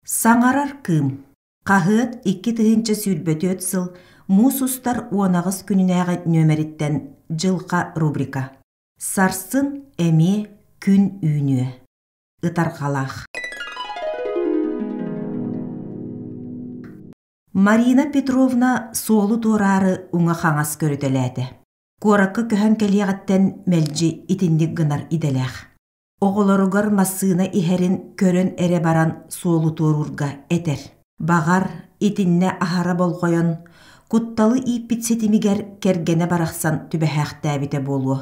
Саңарар кым. Қағыт 2 тыгынча сүрбөтөт сыл мусустар уонағыз күнінәғі нөмеріттен жылқа рубрика. Сарсын әме күн үйнүе. Ытарқалақ. Марина Петровна солу турары уңа қаңас көрітеләді. Коракка көһөн келиягаттен мэлжи итинник гынар иделэх. Оголоругар массына ихерин көрөн эре баран солу турурга этер. Багар итинне ахара болғойон, кутталы иппитсетимигер кергене барақсан түбәхәқтәбите болу.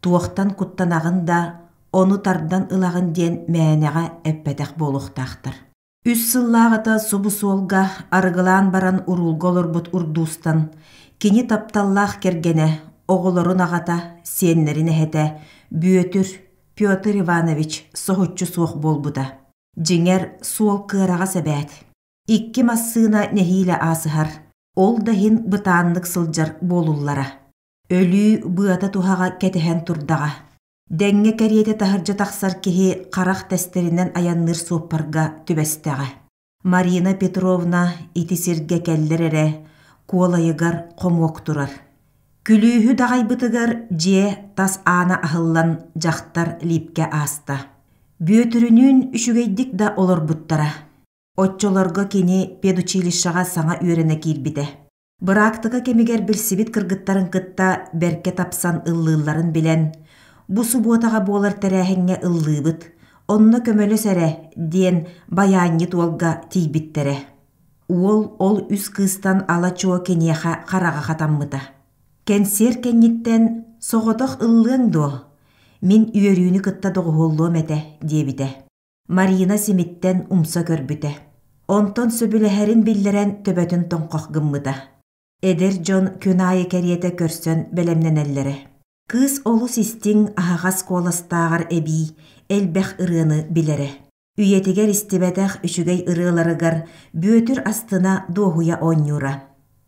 Туақтан куттанағын да, оны тардан ылагын ден мәәнеға әппәтәк болуқтақтыр. Үс сыллағыта субу солга арғылан баран урулголор бут урдустан, кені тапталлақ кергене оғылорун ағата сеннеріне хәті бүйөтүр Петр Иванович соғытчы соқ болбуда. Жеңер суол кыраға сәбәт. 2 массына нәхилі асығар. Ол дахин бұтанлық сылжар болуллара. Өлі бұата тухаға кәтіхән турдаға. Дәңге кәриеті тахыржа тақсар кеге қарақ тәстерінен аянныр соқпарға түбәстәға. Марина Петровна итисерге кәллерері куалайығар қомуок турар. Күлүйі дағай бұтығар же тас ана ахыллан жақтар липке аста. Бүйөтірінін үшігейдік да олар бұттара. Отчоларға кені педучилищаға саңа үйрене кирбіде. Бырақтыға кемегер білсібіт кыргыттарын кытта бәрке тапсан ыллыларын білен, бұсы буатаға болар тәрәхіңе ыллыбыт, онны көмөлі сәрі ден баянны туалға тейбіттері. Ол үз кыстан ала чуа кенеха қараға қатаммыда. Кәнсер кәнниттен соғытық ыллың до, мен үйерүйіні кытта доғылуым әді дебіде. Марина Семиттен умса көрбіде. Онтон сөбіліхәрін білдерен төбөтін тоңқоқ гыммыда. Эдер Джон күнайы кәриеті көрсөн бәлемнен әллері. Кыз олу систің ағағас коластағар әбі әлбәқ ырыны білері. Үйетігер істебәтәқ үшігей ырыларығар бөтір астына доғуя онюра.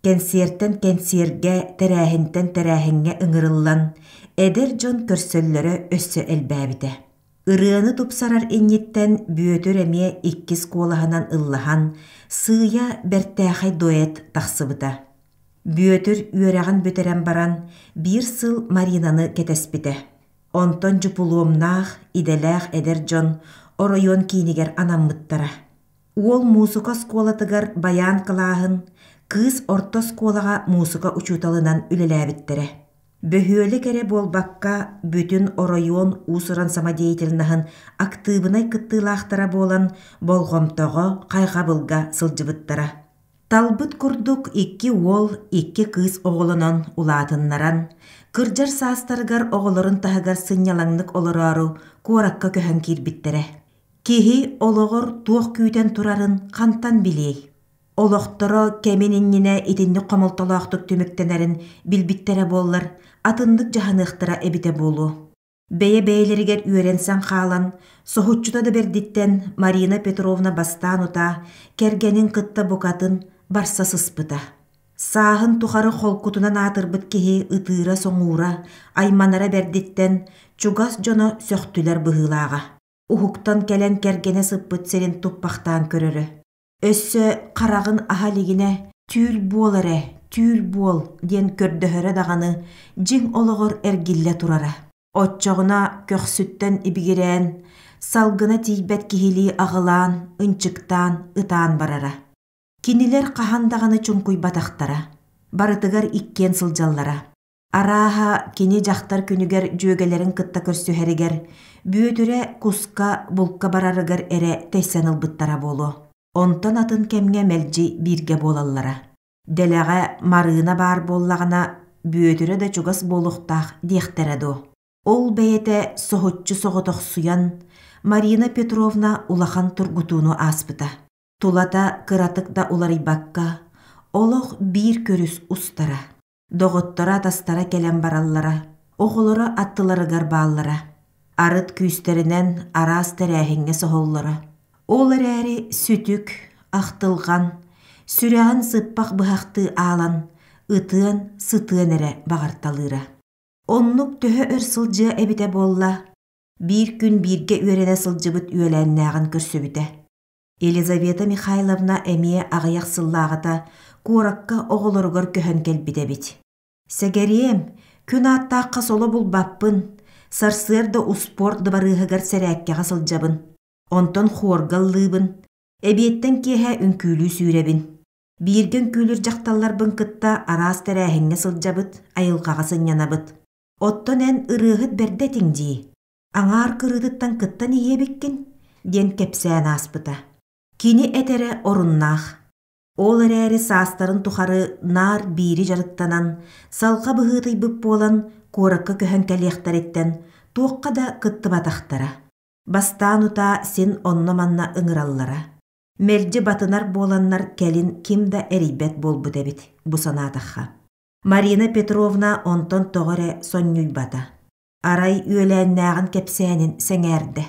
Кәнсертен кәнсерге тәрәхінтен тәрәхінге ыңырыллан, Эдер Джон көрсөллері өссі әлбәбіде. Ырыаны тупсарар эннеттен бүйөтөр әме 2 колаһынан ыллахан, сыя бәртәхай дуэт тақсыбыда. Бүйөтөр үйерағын бөтерен баран, 1 сыл Маринаны кетеспіде. Онтон жупулуымнақ, иделәқ Эдер Джон оройон кейінігер анаммыттара. Ол музыка сколатыгар баян кылаһын, кыз орто сколаға музыка учуталынан үлеләбіттері. Бөхөлі кәрі болбаққа бүтін оройон усыран самадейтілінahın актывынай кыттылақтара болан болғомтоғы қайғабылға сылжыбыттара. Талбыт күрдік 2 ол 2 кыз оғылынан улатыннаран, кыржар састаргар оғыларын тағығар сынялаңнық оларару коракка көһөн кирбиттері. Кехи олығыр туақ күйтен турарын қантан білей. Олықтыры кәменініне итінні қомылталақтық төміктенерін білбіттері болылар, атындық жағанықтыра әбіте болу. Бәйе-бәйелерігер үйеренсен қалан, соғытчыда да бердіттен Марина Петровна бастан ұта, кәргенін қытта бұқатын барса сыспыта. Сағын тұқары қолқутынан атырбыт кеге ұтыра соңура, айманара бердіттен чугас жоны сөқтілер бұғылаға. Ухуктан кәлен кәргене сыппыт серін тұппақтан көрірі. Өссі қарағын ахалигіне түл бол ден көрдіхірі дағаны жин олығыр әргілі турара. Отчоғына көқсүттен ибігерен, салғына тейбәт кехили ағылан, үнчіктан, ытан барара. Кинилер қахандағаны чүнкуй батақтара, барытыгар иккен сылжаллара. Араға кені жақтар күнігер жөгелерін кытта көрсүхәрігер, бүйөтірі куска бұлқа барарығар әрі тәйсәніл бұттара болу. Онтан атын кәмге мәлжи бирге болаллара. Дәләға марына бар боллағына бүйөтірі да чугас болуқтақ дектәрәді. Ол бәйеті соғытчы соғытық суян Марина Петровна улахан тұргутуыны аспыта. Тулата кыратық да уларайбаққа, олық бір көріс устара. Доғыттара тастара кәлем бараллара, оғылары аттыларығар баллара. Арыт күйістерінен арас тәрәхінге соғыллара. Олар әрі сүтік, ақтылған, сүрәғын сыппақ бұхақты алан, ұтыын сытыын әрі бағарталыра. Оннық төхі өр сылжы әбіте болла, бір күн бірге өрене сылжыбыт үйеләннәғын көрсөбіте. Елизавета Михайловна әмие ағаяқ сыллағыта куоракка оғылырғыр көхін келбидебит. Сәгерем, күн аттаққа солы бұл баппын, сарсырды успорт барығығыр сәрәккеға сылжабын. Онтон хуоргаллыбын, әбиеттен кеһә үнкүлі сүйребін. Бирген күлір жақталлар бұнкытта арас тәрәхіңе сылжабыт, айылқаға сынянабыт. Оттон ән ырығыт бәрді тіңдей. Аңар кырыдыттан кыттан иебеккен, ден кепсән аспыта. Кини әтәрі орыннақ. Ол әрі састарын тухары нар бири жарыктанан, салқа бұғытай бұп болан, коракка көхін кәлияқтар еттен, тоққа да кытты батақтара. Бастан ұта сен онны манна ыңыраллара. Мәрді батынар боланнар кәлін кимда әрейбет бол бұдебет, бұсанатаққа. Марина Петровна онтон тоғыре соннюй бата. Арай үйеләннәғын кепсәнін сәңәрді.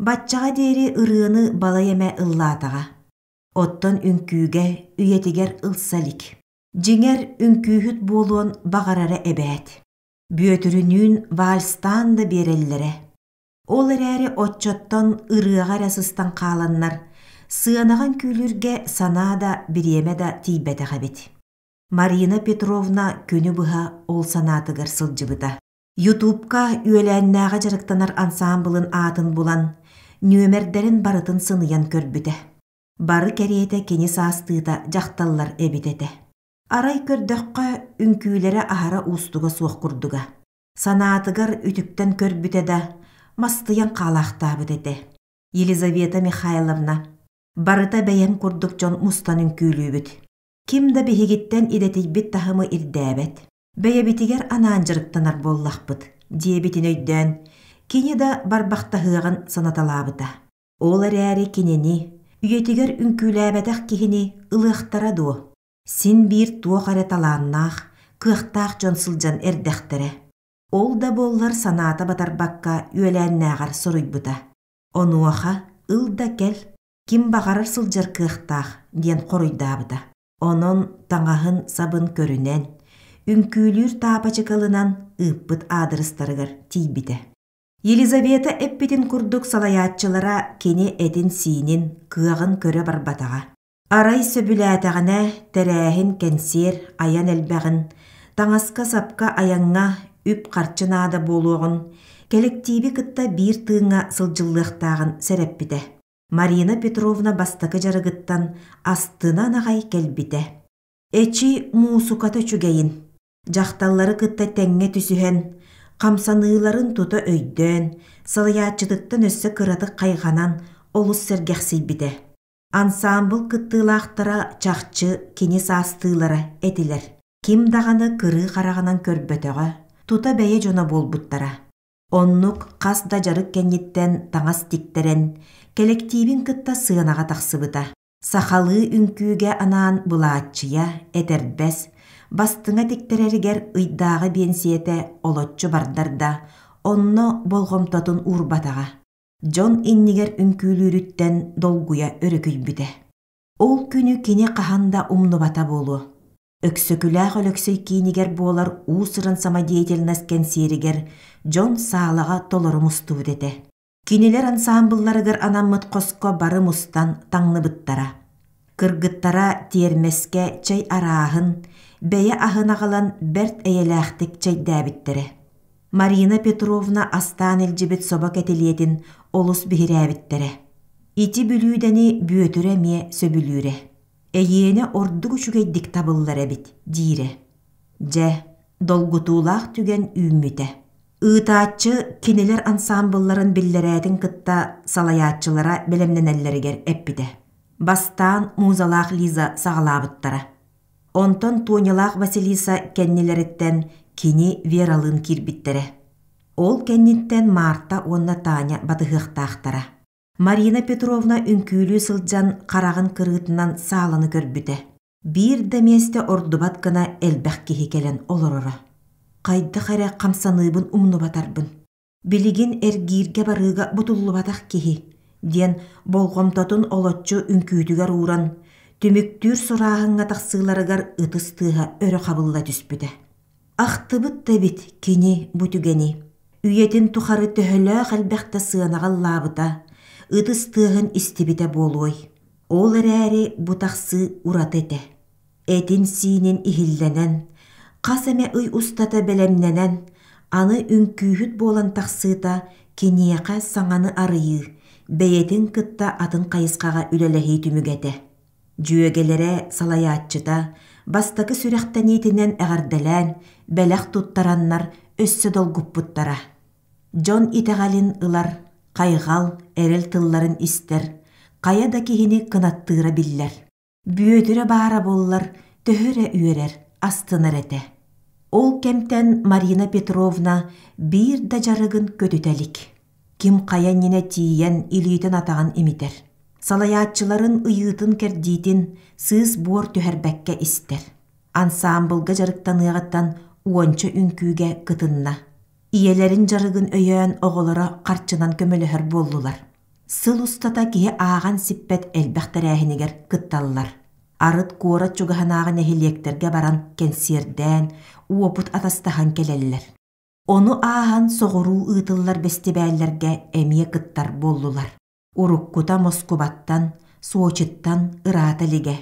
Батчаға дері ырыны бала еме ыллатаға. Оттон үнкүйге үйетігер ылсалик. Жеңер үнкүйхіт болуын бағарары әбәт. Бүйетірінін вальстан да береллері. Ол әрі отчоттон ырыға расыстан қаланнар. Сыанаған күйлерге санада біреме да тейбәті қабет. Марина Петровна көні бұға ол санатығыр сылжыбыта. Ютубка үйеләннәға жарықтанар ансамблын атын булан, нөмердерін барытын сыныян көрбіті. Бары кәрееті кені састыыта жақталлар әбітеті. Арай көрдөққа үнкүйлері ахара устуға суық күрдіға. Санатығыр үтіктен көрбіті да мастыян қалақтабыдеті. Елизавета Михайловна, барыта бәйен күрдік жон мустан үнкүйлі бүт. Кимда бігеттен идетей бит тахымы ирдәбет. Бәйебитигер анан жырыктанар боллақпыт. Диебитин өйден, кені да барбақтағығын санаталабыта. Ол әрі кенені, үйетігер үнкүләбәтәқ кехіне ылықтараду. Син бір туақ ареталаннақ, кықтақ жонсылжан әрдәқтірі. Ол да боллар саната батарбаққа үйеләннәғар сұрыйбыта. Онуаха ылда кел, ким бағарыр сылжар кықтақ ден қорыйдабыта. Onun таңағын сабын көрінен, үнкүйлүр таапачыкалынан ыппыт адырыстарыгар тийбите. Елизавета эппитин курдук салаятчылара кені этин синин кыағын көрі барбатаға. Арай сөбүләтәғіне тәрәхін кәнсер аян әлбәғін, таңаска сапка аянға үп қарчынада болуғын, кәліктейбі кытта бір тыңа сылжылықтағын сәрәппите. Марина Петровна бастакы жарыгыттан астынан ағай келбите. Эчи мусуката чүгейін. Жақталлары кытта тәңге түсіхен, қамсаныларын тута өйден, салаятчытыттан өссі кыраты қайғанан олыс сәргәқсей бите. Ансамбыл кыттылақтара чақчы кені састылары әтілер. Ким дағаны кыры қарағанан көрбөтіға, тута бәйе жона болбуттара. Оннук қас да жарык кәнеттен таңас тиктерен, коллективин кытта сыанаға тақсыбыта. Сақалы үнкүйге анан бұлаатчыя, әтербәс, бастыңа тектерерігер ұйдағы бенсиеті олотчу бардарда, онно болғымтатын урбатаға. Джон иннигер үнкүйлүрүттен долгуя өрөкүйбүте. Ол күнү кене қаханда умнубата болу. Өксөкүләғ өлөксөй кейнигер болар уусырын самодеятельность кенсеригер Джон саалаға толору мустубдете. Кинелер ансамблларыгыр анаммыт қоско бары мустан таңныбыттара. Кыргыттара термеске чай араахын, бәйе ахынағалан бәрт әйеләқтік чай дәбіттері. Марина Петровна астан элжибет собак этилиетин олус бихирәбиттері. Ити бүлүүдені бүйөтүрі ме сөбүлүүрі. Әйені ордугу чүгейдік табыллар әбит, дейірі. Же, долгутулақ түген үйміті. Ыытаатчы кинелер ансамблларын биллерәтин кытта салаятчылара белемненеллеригер эппите. Бастан музалақ Лиза сағалабыттара. Онтон туонялақ Василиса кеннелереттен кини Вералын кирбиттере. Ол кенниттен Марта онна Таня батыхықтақтара. Марина Петровна үнкүйлүү сылжан қарағын кырыытынан сааланы көрбүте. Бир да месте ордубат гына элбәқ кихи келен олорора. Қайды қара қамсаныбын умну батарбын. Билигин эргирге барыга бутуллу батақ кихи. Ден болғомтатын олотчу үнкүйтүгер уран, түмүктүр сурағыңа тақсыларыгар ытыстыға өрі қабылла түспүді. Ақтыбыт табит кені бұтүгені. Үйетін тухары төхілі қалбәқті сыанағал лабыта, ытыстығын истибите болуой. Ол әрәрі бұтақсы урат ете. Этин синин ихилленен, қасаме ый устата белемненен, аны үнкүйіт болан тақсыта кенияқа саңаны арıyı, бәйетін кытта атын қайысқаға үлеләхей түмігеті. Жүйегелері салаятчыта, бастакы сүрәқтен етінен әғардәлән, бәләқ туттараннар өссі долгуппуттара. Джон итеғалин ылар, қайғал, әрел тылларын истер, қая да кихини кынаттыра биллер. Бүйөтірі баара боллар, төхірі үйерер, астынар әті. Ол кемтен Марина Петровна бір да жарығын көтүтәлік. Ким қая нене тиен илейтін атаған емитер. Салаятчыларын ыйытын кердейтін сыз бор түхәрбәкке істер. Ансамблға жарықтан ұяғаттан уончы үнкүйге кытынна. Иелерін жарығын өйен оғылыра қарчынан көміліхір болдылар. Сыл ұстата кие аған сиппет әлбәқтер әхінігер кытталылар. Арыт куорат чуғанағын әхілектерге баран кенсерден, уопут атастахан келелілер. Оны аған соғыру ұйтылар бестебәлерге әмие кыттар болдылар. Уруккута Москубаттан, Сочиттан ыраталиге.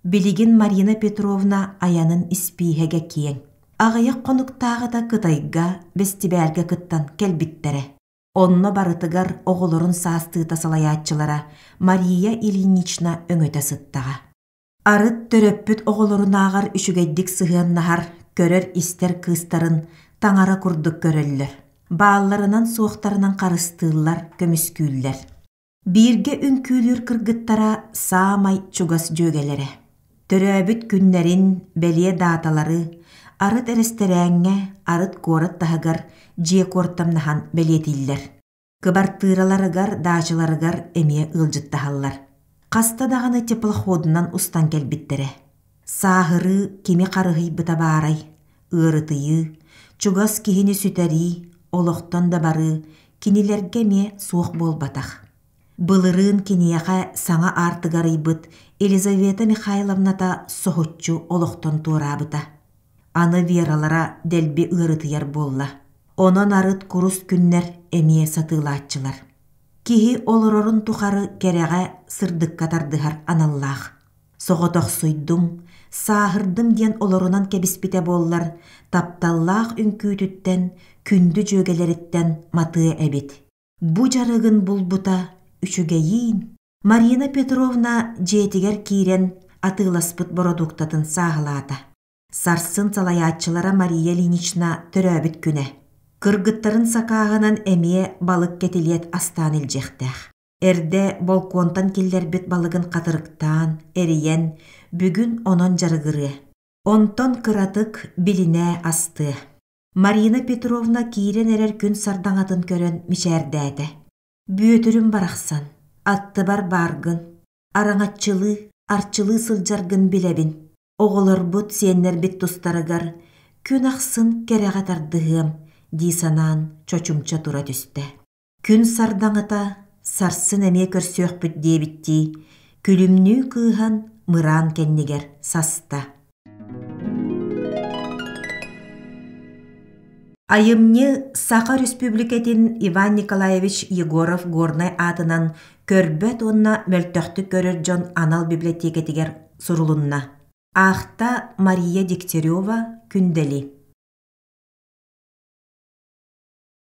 Билигин Марина Петровна аянын испихеге киен. Ағайық қонуктағы да кытайга бестебәлге кыттан келбиттере. Онно барытыгар оғылырын састыыта салаятчылара Мария Ильинична өңөте сыттаға. Арыт төрөппүт оғылырын ағар үшігеддік сығыннахар көрер истер кыстарын таңара күрдік көрелілер. Бааларынан суықтарынан қарыстыылар көміскүйлер. Бирге үнкүйлер кыргыттара саамай чугас жөгелері. Төрөбүт күннерин белие даталары, арыт эрестерәңе, арыт корат тахагар жие кортамнахан белетиллер. Кыбартыраларыгар, дачыларыгар эмие ылжыттахаллар. Қаста дағаны теплоходынан устан келбиттере. Сағыры кеме қарығы бұтабарай, ырытыйы, чугас кихини сүтәри, олықтан да бары, кинилерге ме суық болбатақ. Былырын кенияға саңа артыгарый бұт Елизавета Михайловната соғытчу олықтан туырабыта. Аны вералара дәлбе ырытыяр болла. Онан арыт курус күннер әмие сатылатчылар. Кихи олорорын тухары кереға сырдық катардығар аналлах. Соғытоқ суйдым, сағырдым ден олорунан кебіспите боллар, тапталлах үнкүйтіттен, күнді жөгелеріттен матығы әбет. Бұ жарығын бұлбута, үшігейін. Марина Петровна жетігер кирен атыласпыт бородуктатын сағылата. Сарсын салаятчылара Мария Ильинична төрөбіт күне. Кыргыттарын сакағынан әмие балық кетилет астан илжектәх. Эрде балконтан келдербіт балығын қатырықтан, эриен, бүгін онон жарығыры. Онтон кыратык билине асты. Марина Петровна кирен эрер күн сардаңатын көрін мишәрдәді. Бүйөтірін барақсан, атты бар баргын, араңатчылы, арчылы сылжаргын билебін. Оғылыр бұт сеннер бит тустарыгар, күн ақсын кереғатардығым, дейсанан чочумча тура түсті. Күн сардаңыта, сарсын әме көрсөк бүт дебітті, күлімні кыған мыран кеннегер саста. Айымны Саха Республикатын Иван Николаевич Егоров Горнай атынан көрбәт онна мөлтөхті көрір жон анал библиотекетігер сурулунна. Ахта Мария Дегтярева күндели.